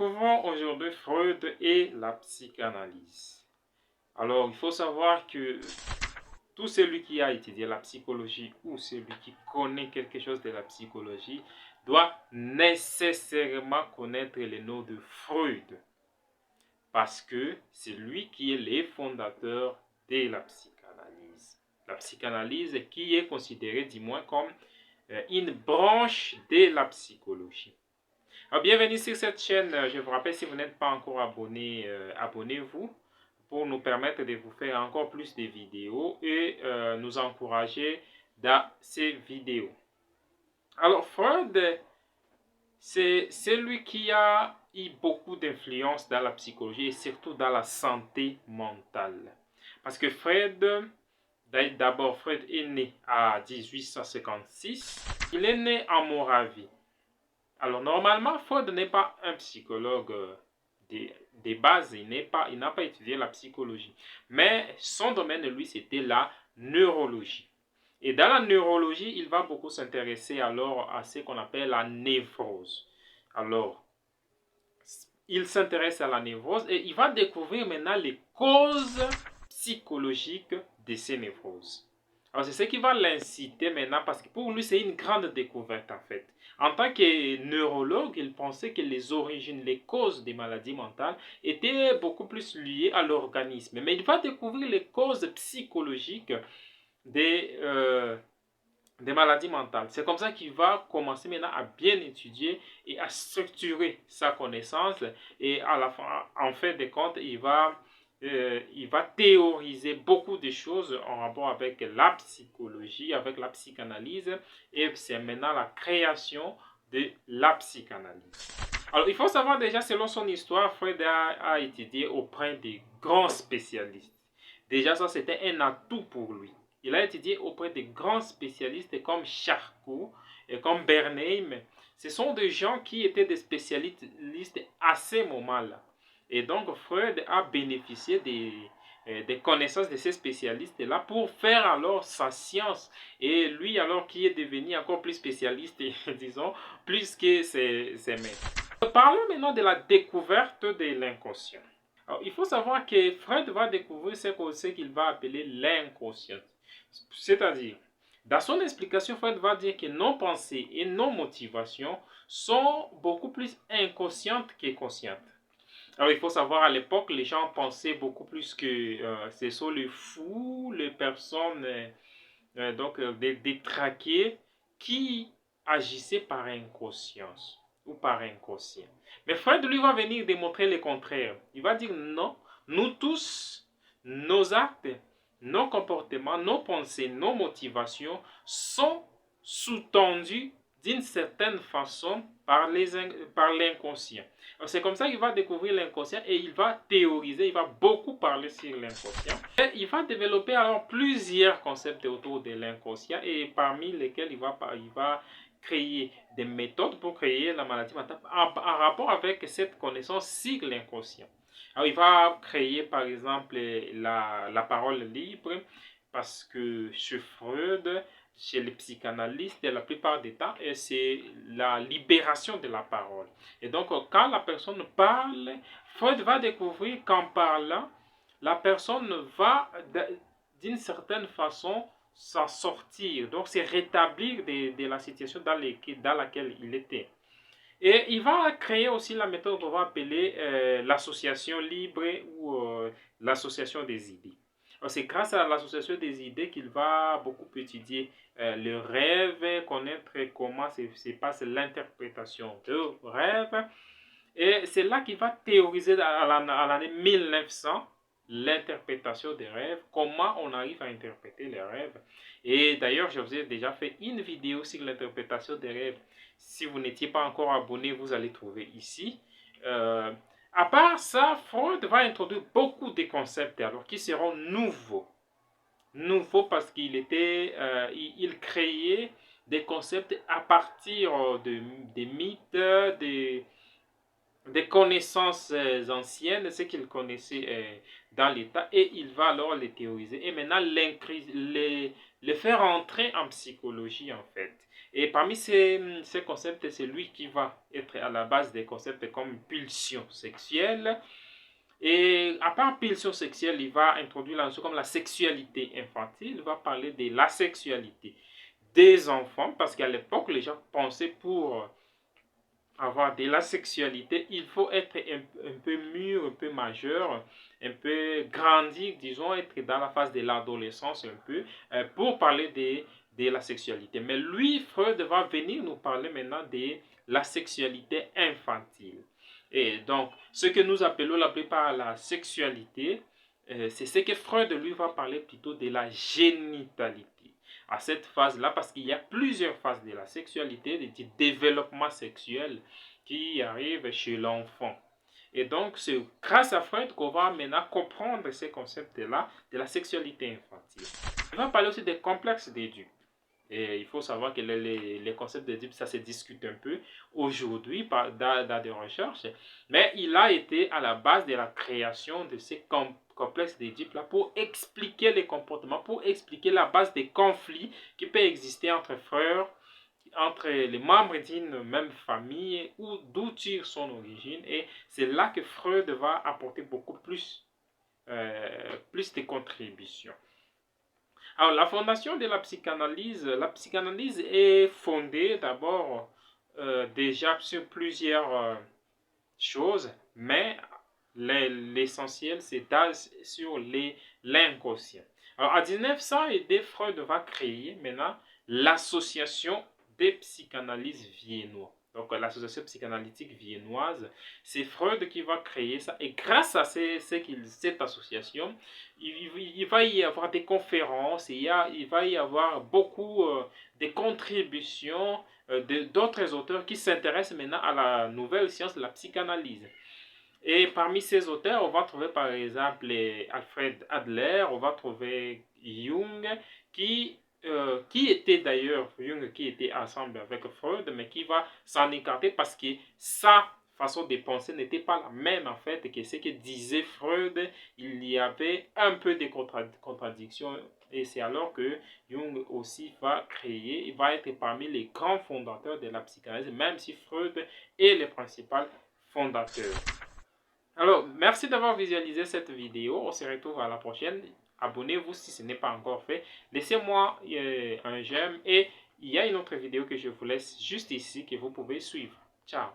découvrons aujourd'hui Freud et la psychanalyse. Alors, il faut savoir que tout celui qui a étudié la psychologie ou celui qui connaît quelque chose de la psychologie doit nécessairement connaître le nom de Freud. Parce que c'est lui qui est le fondateur de la psychanalyse. La psychanalyse qui est considérée du moins comme une branche de la psychologie. Alors, bienvenue sur cette chaîne. Je vous rappelle, si vous n'êtes pas encore abonné, abonnez-vous pour nous permettre de vous faire encore plus de vidéos et nous encourager dans ces vidéos. Alors, Freud, c'est celui qui a eu beaucoup d'influence dans la psychologie et surtout dans la santé mentale. Parce que Freud, d'abord, Freud est né en 1856. Il est né en Moravie. Alors, normalement, Freud n'est pas un psychologue des bases, il n'a pas étudié la psychologie. Mais son domaine, lui, c'était la neurologie. Et dans la neurologie, il va beaucoup s'intéresser alors à ce qu'on appelle la névrose. Alors, il s'intéresse à la névrose et il va découvrir maintenant les causes psychologiques de ces névroses. Alors, c'est ce qui va l'inciter maintenant parce que pour lui, c'est une grande découverte en fait. En tant que neurologue, il pensait que les origines, les causes des maladies mentales étaient beaucoup plus liées à l'organisme. Mais il va découvrir les causes psychologiques des maladies mentales. C'est comme ça qu'il va commencer maintenant à bien étudier et à structurer sa connaissance. Et à la fin, en fin de compte, il va théoriser beaucoup de choses en rapport avec la psychologie, avec la psychanalyse. Et c'est maintenant la création de la psychanalyse. Alors, il faut savoir déjà, selon son histoire, Freud a étudié auprès des grands spécialistes. Déjà, ça, c'était un atout pour lui. Il a étudié auprès de grands spécialistes comme Charcot et comme Bernheim. Ce sont des gens qui étaient des spécialistes à ce moment-là. Et donc, Freud a bénéficié des connaissances de ces spécialistes-là pour faire alors sa science. Et lui, alors, qui est devenu encore plus spécialiste, disons, plus que ses maîtres. Parlons maintenant de la découverte de l'inconscient. Alors, il faut savoir que Freud va découvrir ce qu'il va appeler l'inconscient. C'est-à-dire, dans son explication, Freud va dire que nos pensées et nos motivations sont beaucoup plus inconscientes que conscientes. Alors, il faut savoir, à l'époque, les gens pensaient beaucoup plus que ce sont les fous, les personnes détraquées qui agissaient par inconscience ou par inconscient. Mais Freud, lui, va venir démontrer le contraire. Il va dire non, nous tous, nos actes, nos comportements, nos pensées, nos motivations sont sous-tendus d'une certaine façon par l'inconscient. C'est comme ça qu'il va découvrir l'inconscient et il va théoriser, il va beaucoup parler sur l'inconscient. Et il va développer alors plusieurs concepts autour de l'inconscient et parmi lesquels il va créer des méthodes pour créer la maladie mentale en rapport avec cette connaissance sur l'inconscient. Alors, il va créer par exemple la parole libre parce que chez Freud, chez les psychanalystes, la plupart des temps, c'est la libération de la parole. Et donc, quand la personne parle, Freud va découvrir qu'en parlant, la personne va d'une certaine façon s'en sortir. Donc, c'est rétablir de la situation dans laquelle il était. Et il va créer aussi la méthode qu'on va appeler l'association libre ou l'association des idées. C'est grâce à l'association des idées qu'il va beaucoup étudier le rêve, connaître comment se passe l'interprétation de rêve. Et c'est là qu'il va théoriser à l'année 1900 l'interprétation des rêves, comment on arrive à interpréter les rêves. Et d'ailleurs, je vous ai déjà fait une vidéo sur l'interprétation des rêves. Si vous n'étiez pas encore abonné, vous allez trouver ici. À part ça, Freud va introduire beaucoup de concepts alors qui seront nouveaux. Nouveaux parce qu'il il créait des concepts à partir des mythes, des connaissances anciennes, ce qu'il connaissait dans l'État, et il va alors les théoriser. Et maintenant, les faire entrer en psychologie, en fait. Et parmi ces concepts, c'est lui qui va être à la base des concepts comme pulsion sexuelle. Et à part pulsion sexuelle, il va introduire la notion comme la sexualité infantile. Il va parler de la sexualité des enfants, parce qu'à l'époque, les gens pensaient pour avoir de la sexualité, il faut être un peu mûr, un peu majeur, un peu grandi, disons, être dans la phase de l'adolescence un peu, pour parler de la sexualité. Mais lui, Freud va venir nous parler maintenant de la sexualité infantile. Et donc, ce que nous appelons la plupart la sexualité, c'est ce que Freud, lui, va parler plutôt de la génitalité à cette phase-là, parce qu'il y a plusieurs phases de la sexualité, du développement sexuel qui arrive chez l'enfant. Et donc, c'est grâce à Freud qu'on va maintenant comprendre ces concepts-là de la sexualité infantile. Il va parler aussi des complexes d'Édipe. Et il faut savoir que les concepts d'Édipe, ça se discute un peu aujourd'hui dans des recherches, mais il a été à la base de la création de ces complexes d'Édipe là pour expliquer les comportements, pour expliquer la base des conflits qui peuvent exister entre frères, entre les membres d'une même famille, ou d'où tire son origine. Et c'est là que Freud va apporter beaucoup plus de contributions. Alors, la fondation de la psychanalyse est fondée d'abord déjà sur plusieurs choses, mais l'essentiel c'est sur l'inconscient. Alors, en 1900, Freud va créer maintenant l'association des psychanalystes viennois. Donc, l'association psychanalytique viennoise, c'est Freud qui va créer ça. Et grâce à cette association, il va y avoir des conférences, il va y avoir beaucoup de contributions d'autres auteurs qui s'intéressent maintenant à la nouvelle science de la psychanalyse. Et parmi ces auteurs, on va trouver par exemple Alfred Adler, on va trouver Jung, qui était d'ailleurs, Jung qui était ensemble avec Freud, mais qui va s'en écarter parce que sa façon de penser n'était pas la même en fait que ce que disait Freud. Il y avait un peu de contradictions, et c'est alors que Jung aussi va créer, il va être parmi les grands fondateurs de la psychanalyse, même si Freud est le principal fondateur. Alors, merci d'avoir visualisé cette vidéo. On se retrouve à la prochaine. Abonnez-vous si ce n'est pas encore fait. Laissez-moi un j'aime, et il y a une autre vidéo que je vous laisse juste ici que vous pouvez suivre. Ciao.